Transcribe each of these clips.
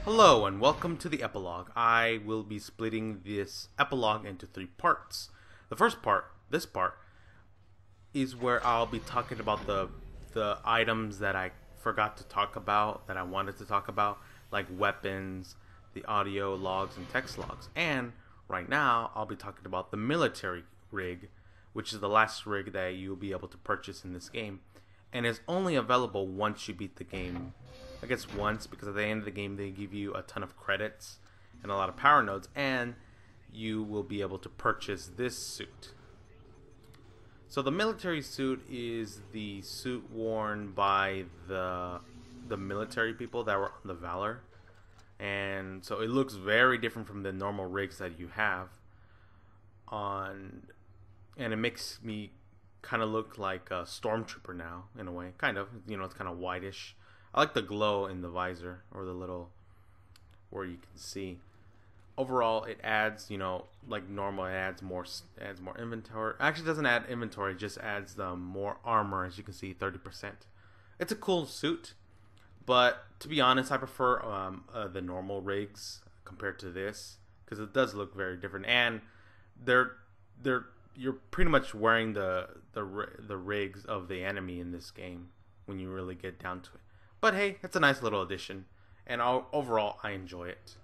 Hello and welcome to the epilogue. I will be splitting this epilogue into 3 parts. The first part, this part, is where I'll be talking about the items that I forgot to talk about, that I wanted to talk about, like weapons, the audio logs and text logs. And right now, I'll be talking about the military rig, which is the last rig that you'll be able to purchase in this game, and is only available once you beat the game. I guess once, because at the end of the game they give you a ton of credits and a lot of power nodes, and you will be able to purchase this suit. So the military suit is the suit worn by the military people that were on the Valor, and so it looks very different from the normal rigs that you have on, and it makes me kind of look like a stormtrooper now, in a way. Kind of, it's kind of whitish. I like the glow in the visor, or the little where you can see. Overall, it adds, like normal, it adds more inventory. Actually, it doesn't add inventory; it just adds more armor. As you can see, 30%. It's a cool suit, but to be honest, I prefer the normal rigs compared to this, because it does look very different, and you're pretty much wearing the rigs of the enemy in this game when you really get down to it. But hey, it's a nice little addition, and overall, I enjoy it.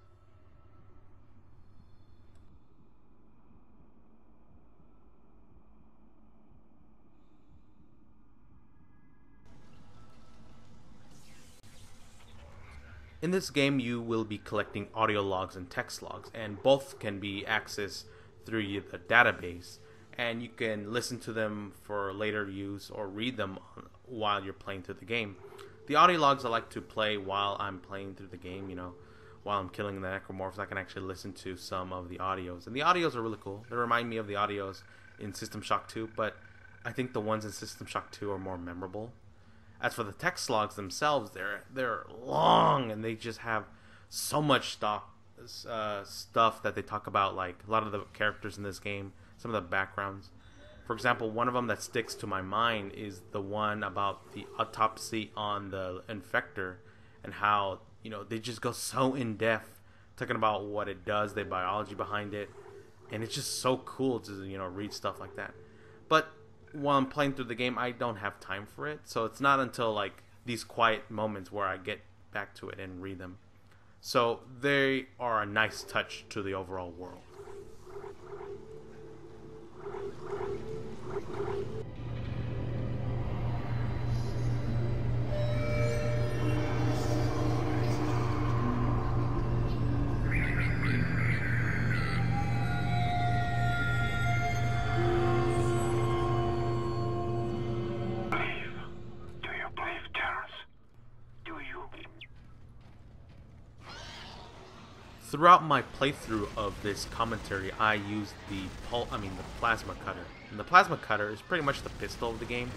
In this game, you will be collecting audio logs and text logs, and both can be accessed through the database, and you can listen to them for later use or read them while you're playing through the game. The audio logs I like to play while I'm playing through the game, while I'm killing the necromorphs. I can actually listen to some of the audios, and the audios are really cool. They remind me of the audios in System Shock 2, but I think the ones in System Shock 2 are more memorable. As for the text logs themselves, they're long, and they just have so much stuff that they talk about, like a lot of the characters in this game, some of the backgrounds. For example, one of them that sticks to my mind is the one about the autopsy on the infector, and how they just go so in depth talking about what it does, the biology behind it, and it's just so cool to read stuff like that. But while I'm playing through the game, I don't have time for it, so it's not until like these quiet moments where I get back to it and read them. So they are a nice touch to the overall world. Throughout my playthrough of this commentary, I used the plasma cutter. And the plasma cutter is pretty much the pistol of the game,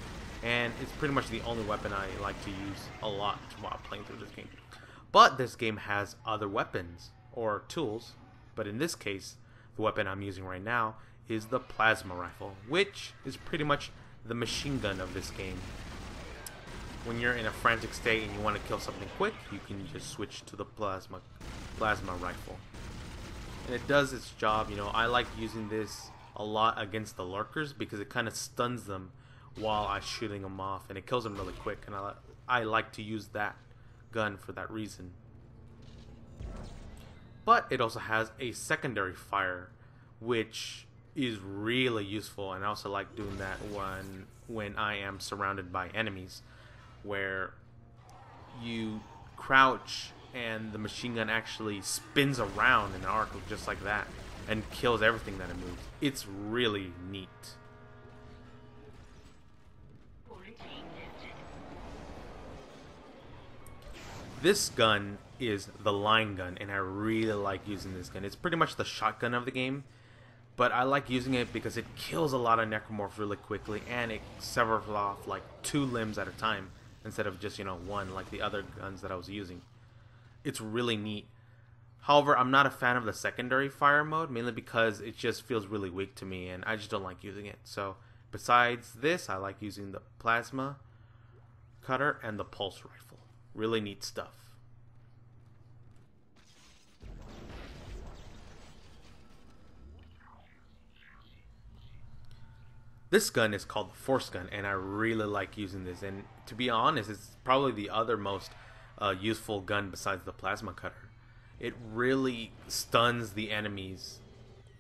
and it's pretty much the only weapon I like to use a lot while playing through this game. But this game has other weapons, or tools, but in this case, the weapon I'm using right now is the plasma rifle, which is pretty much the machine gun of this game. When you're in a frantic state and you want to kill something quick, you can just switch to the plasma rifle, and it does its job. I like using this a lot against the lurkers because it kind of stuns them while I'm shooting them off, and it kills them really quick, and I like to use that gun for that reason. But it also has a secondary fire, which is really useful, and I also like doing that when I am surrounded by enemies, where you crouch and the machine gun actually spins around in an arc just like that and kills everything that it moves. It's really neat. This gun is the line gun, and I really like using this gun. It's pretty much the shotgun of the game, but I like using it because it kills a lot of necromorphs really quickly, and it severs off like 2 limbs at a time instead of just one like the other guns that I was using. It's really neat. However, I'm not a fan of the secondary fire mode, mainly because it just feels really weak to me, and I just don't like using it. So besides this, I like using the plasma cutter and the pulse rifle. Really neat stuff. This gun is called the Force Gun, and I really like using this. And to be honest, it's probably the other most useful gun besides the plasma cutter. It really stuns the enemies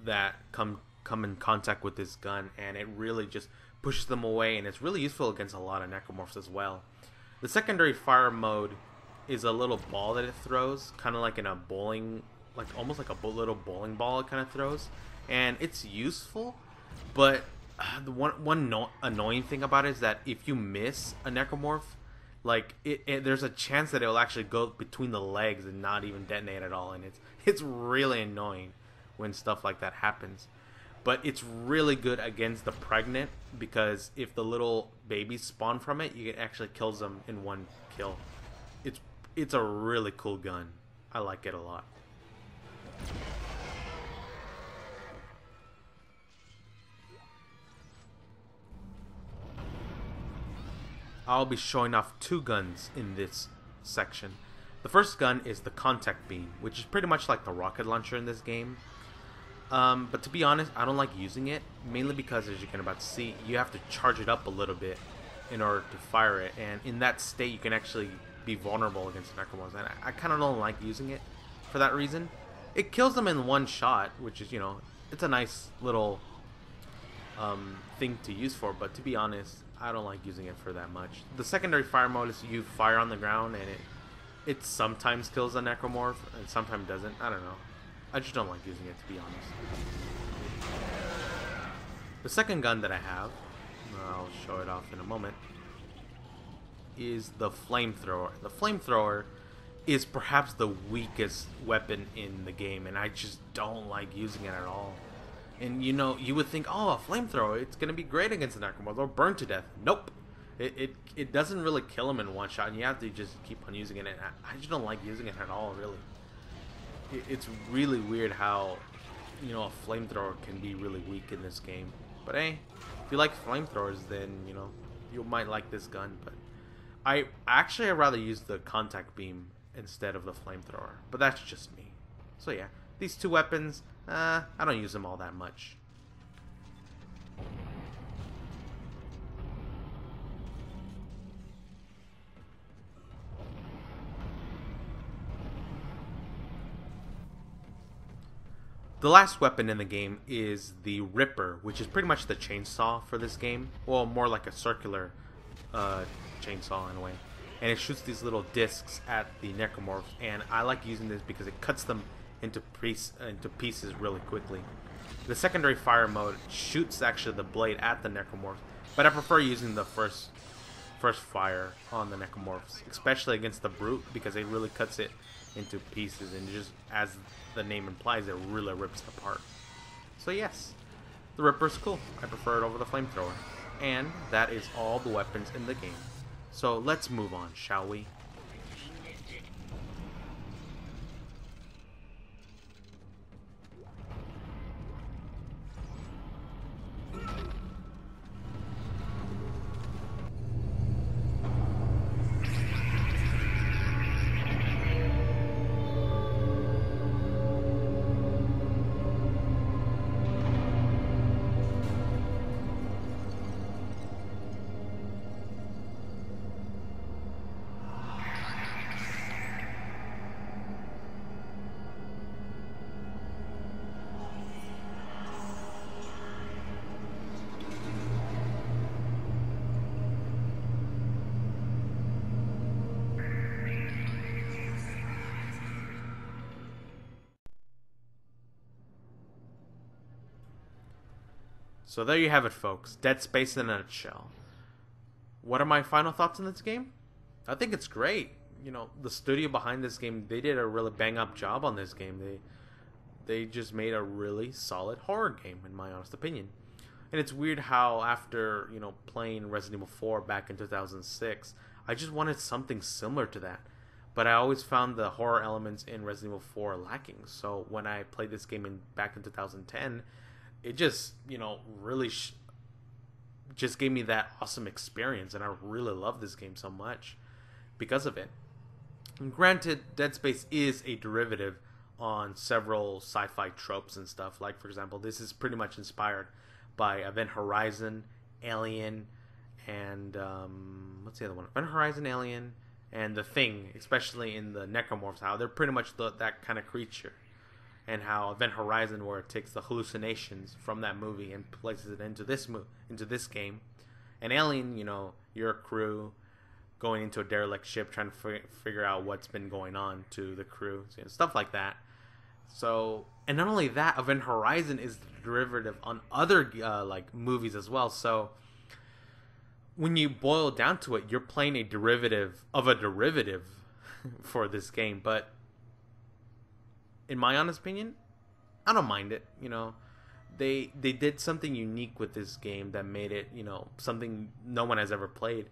that come in contact with this gun, and it really just pushes them away. And it's really useful against a lot of necromorphs as well. The secondary fire mode is a little ball that it throws, kind of like in a bowling, like almost like a little bowling ball it kind of throws, and it's useful. But the one annoying thing about it is that if you miss a necromorph, like there's a chance that it will actually go between the legs and not even detonate at all, and it's really annoying when stuff like that happens. But it's really good against the pregnant, because if the little babies spawn from it, you can actually kill them in one kill. It's a really cool gun. I like it a lot. I'll be showing off two guns in this section. The first gun is the contact beam, which is pretty much like the rocket launcher in this game. But to be honest, I don't like using it, mainly because, as you can about to see, you have to charge it up a little bit in order to fire it, and in that state you can actually be vulnerable against necromorphs, and I kind of don't like using it for that reason. It kills them in one shot, which is, it's a nice little thing to use for, but to be honest, I don't like using it for that much. The secondary fire mode is you fire on the ground, and it sometimes kills a necromorph and sometimes doesn't. I don't know. I just don't like using it, to be honest. The second gun that I have, I'll show it off in a moment, is the flamethrower. The flamethrower is perhaps the weakest weapon in the game, and I just don't like using it at all. And you would think, oh, a flamethrower, it's going to be great against the necromorph. They'll burn to death. Nope. It doesn't really kill them in one shot, and you have to just keep on using it. And I just don't like using it at all, really. It's really weird how, a flamethrower can be really weak in this game. But hey, if you like flamethrowers, then, you might like this gun. But I'd rather use the contact beam instead of the flamethrower. But that's just me. So yeah, these two weapons, I don't use them all that much. The last weapon in the game is the Ripper, which is pretty much the chainsaw for this game. Well, more like a circular chainsaw in a way. And it shoots these little discs at the necromorphs, and I like using this because it cuts them into pieces really quickly. The secondary fire mode shoots actually the blade at the necromorphs, but I prefer using the first fire on the necromorphs, especially against the brute, because it really cuts it into pieces, and just as the name implies, it really rips it apart. So yes, the Ripper's cool. I prefer it over the flamethrower. And that is all the weapons in the game. So let's move on, shall we? So there you have it, folks. Dead Space in a nutshell. What are my final thoughts on this game? I think it's great. The studio behind this game, they did a really bang-up job on this game. They just made a really solid horror game, in my honest opinion. And it's weird how after, playing Resident Evil 4 back in 2006, I just wanted something similar to that. But I always found the horror elements in Resident Evil 4 lacking. So when I played this game back in 2010, it just, really just gave me that awesome experience, and I really love this game so much because of it. And granted, Dead Space is a derivative on several sci-fi tropes and stuff. Like, for example, this is pretty much inspired by Event Horizon Alien, and what's the other one? Event Horizon, Alien, and The Thing, especially in the necromorphs, how they're pretty much that kind of creature, and how Event Horizon, where it takes the hallucinations from that movie and places it into this game, and Alien, you're a crew going into a derelict ship trying to figure out what's been going on to the crew, stuff like that. So, and not only that, Event Horizon is derivative on other like movies as well. So when you boil down to it, you're playing a derivative of a derivative for this game. But in my honest opinion, I don't mind it. They did something unique with this game that made it, something no one has ever played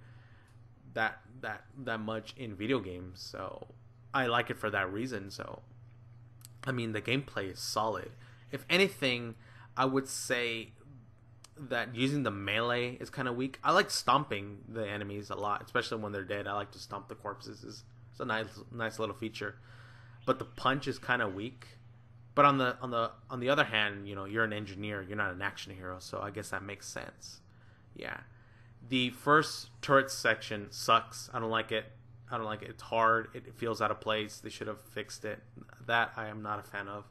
that much in video games. So I like it for that reason. So I mean, the gameplay is solid. If anything, I would say that using the melee is kind of weak. I like stomping the enemies a lot, especially when they're dead. I like to stomp the corpses. It's a nice little feature. But the punch is kind of weak. But on the other hand, you're an engineer. You're not an action hero, so I guess that makes sense. Yeah. The first turret section sucks. I don't like it. It's hard. It feels out of place. They should have fixed it. That I am not a fan of.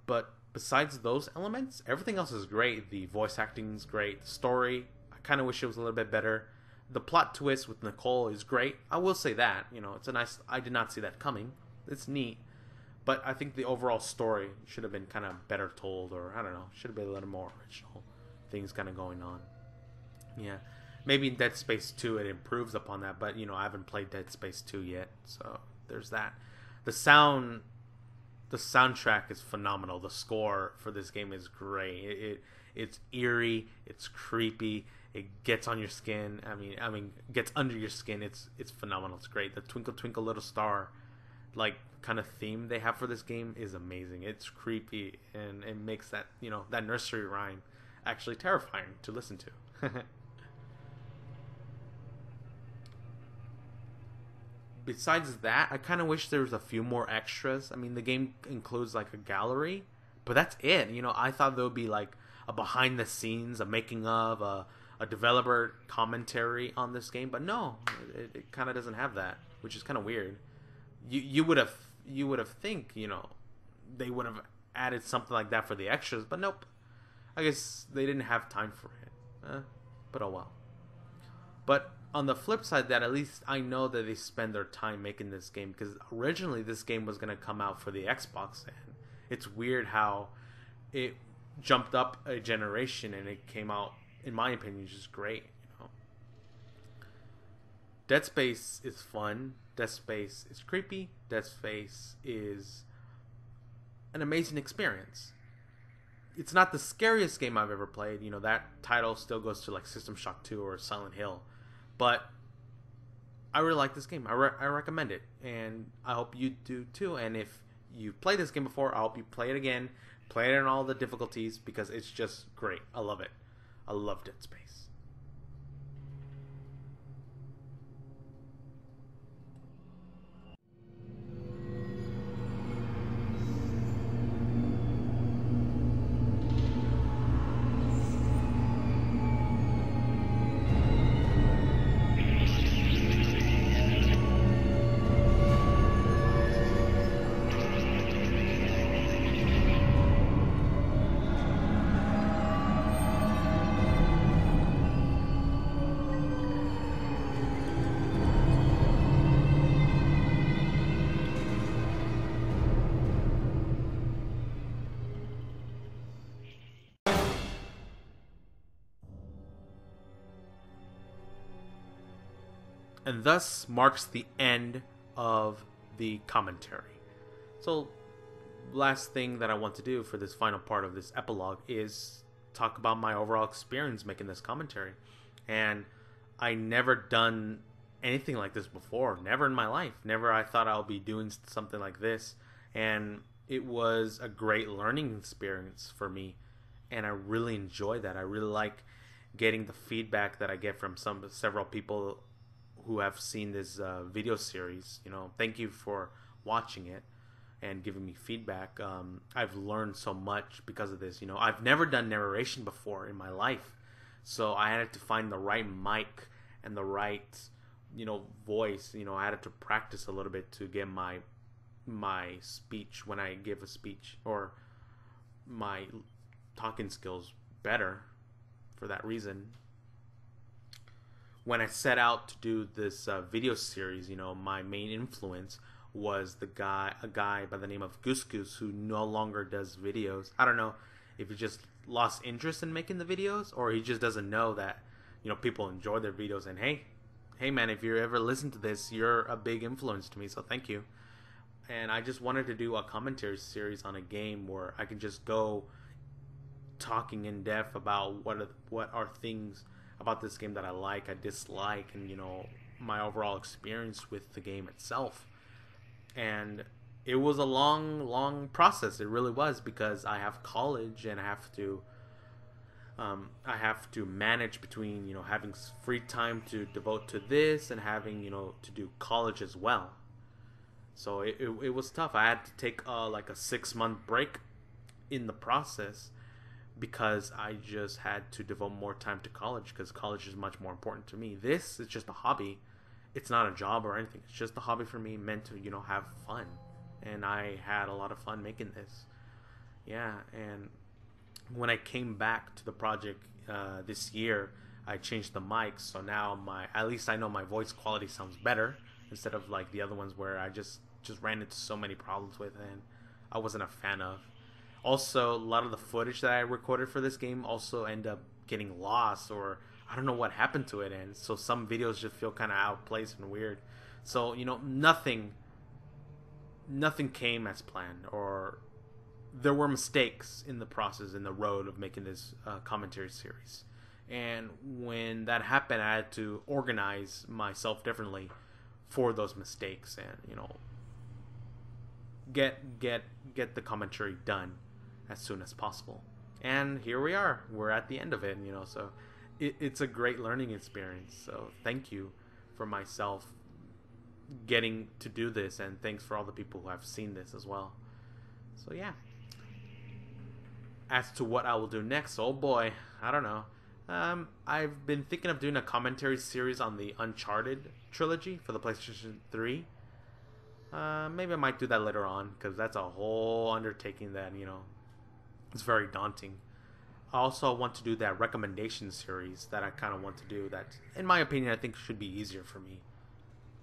But besides those elements, everything else is great. The voice acting is great. The story, I kind of wish it was a little bit better. The plot twist with Nicole is great. I will say that. It's a nice... I did not see that coming. It's neat. But I think the overall story should have been kind of better told, or I don't know, should have been a little more original things kind of going on. Yeah. Maybe in Dead Space 2 it improves upon that, but I haven't played Dead Space 2 yet, so there's that. The soundtrack is phenomenal. The score for this game is great. It's eerie, it's creepy, it gets on your skin. I mean gets under your skin. It's phenomenal. It's great. The Twinkle Twinkle Little Star like kind of theme they have for this game is amazing. It's creepy, and it makes that, that nursery rhyme actually terrifying to listen to. Besides that, I kind of wish there was a few more extras. I mean, the game includes like a gallery, but that's it. I thought there would be like a behind the scenes, a making of, a developer commentary on this game, but no, it kind of doesn't have that, which is kind of weird. You would have think, they would have added something like that for the extras, but nope. I guess they didn't have time for it. But oh well. But on the flip side, that at least I know that they spend their time making this game, because originally this game was going to come out for the Xbox, and it's weird how it jumped up a generation and it came out, in my opinion, just great. Dead Space is fun. Dead Space is creepy. Dead Space is an amazing experience. It's not the scariest game I've ever played. That title still goes to like System Shock 2 or Silent Hill. But I really like this game. I recommend it, and I hope you do too. And if you've played this game before, I hope you play it again. Play it in all the difficulties, because it's just great. I love it. I love Dead Space. And thus marks the end of the commentary. So, last thing that I want to do for this final part of this epilogue is talk about my overall experience making this commentary. And I never done anything like this before. Never in my life. Never I thought I'll be doing something like this. And it was a great learning experience for me. And I really enjoy that. I really like getting the feedback that I get from several people who have seen this video series. Thank you for watching it. and giving me feedback. I've learned so much because of this. I've never done narration before in my life, so I had to find the right mic and the right, voice. I had to practice a little bit to get my speech when I give a speech, or my talking skills better for that reason. When I set out to do this video series, my main influence was a guy by the name of Goose Goose, who no longer does videos. I don't know if he just lost interest in making the videos, or he just doesn't know that people enjoy their videos. And hey man, if you ever listen to this, you're a big influence to me, so thank you. And I just wanted to do a commentary series on a game where I can just go talking in depth about what are things about this game that I like, I dislike, and my overall experience with the game itself. And it was a long process. It really was, because I have college and I have to manage between having free time to devote to this and having to do college as well. So it was tough. I had to take like a 6-month break in the process, because I just had to devote more time to college, because college is much more important to me. This is just a hobby. It's not a job or anything. It's just a hobby for me, meant to have fun. And I had a lot of fun making this. Yeah, and when I came back to the project this year, I changed the mic, so now at least I know my voice quality sounds better, instead of like the other ones where I just ran into so many problems with and I wasn't a fan of. Also, a lot of the footage that I recorded for this game also end up getting lost, or I don't know what happened to it, and so some videos just feel kind of out of place and weird. So nothing came as planned, or there were mistakes in the process, in the road of making this commentary series. And when that happened, I had to organize myself differently for those mistakes, and get the commentary done as soon as possible. And here we are. We're at the end of it, so it's a great learning experience. So thank you for myself getting to do this, and thanks for all the people who have seen this as well. So yeah. As to what I will do next, oh boy, I don't know. I've been thinking of doing a commentary series on the Uncharted trilogy for the PlayStation 3. Maybe I might do that later on, because that's a whole undertaking that, it's very daunting. I also want to do that recommendation series that I kind of want to do, that, in my opinion, I think should be easier for me.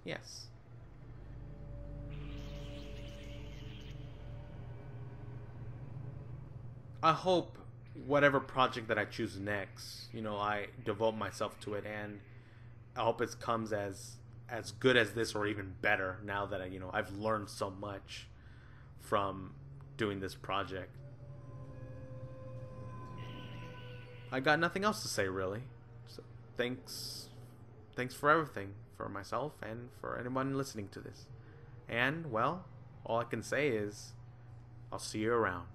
Yes. I hope whatever project that I choose next, I devote myself to it, and I hope it comes as good as this, or even better, now that I've learned so much from doing this project. I got nothing else to say, really. So thanks for everything, for myself and for anyone listening to this. And well, all I can say is I'll see you around.